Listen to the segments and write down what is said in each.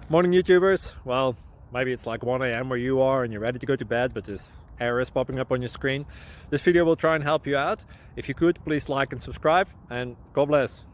Morning YouTubers. Well, maybe it's like 1 a.m. where you are and you're ready to go to bed, but this error is popping up on your screen. This video will try and help you out. If you could, please like and subscribe, and God bless.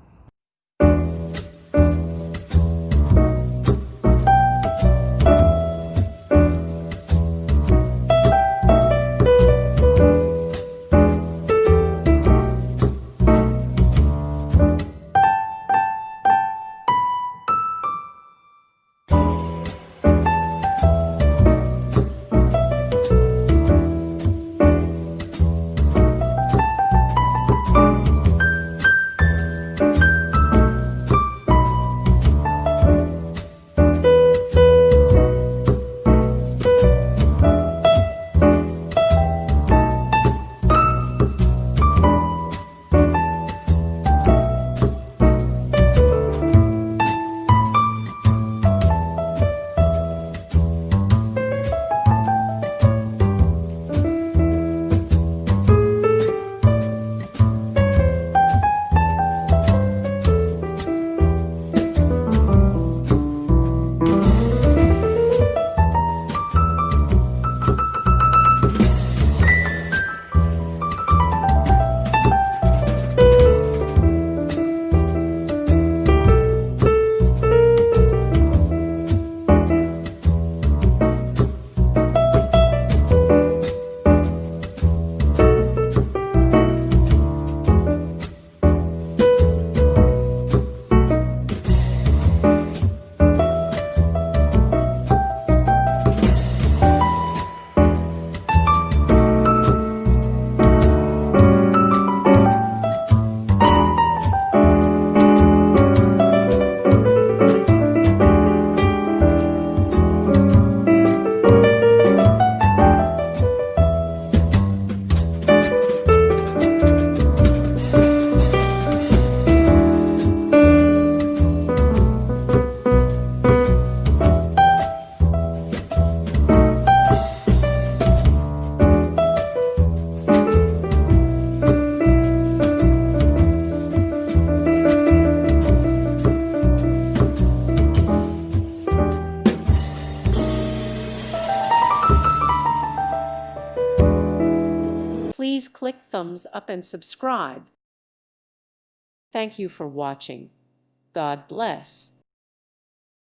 Please click thumbs up and subscribe. Thank you for watching. God bless.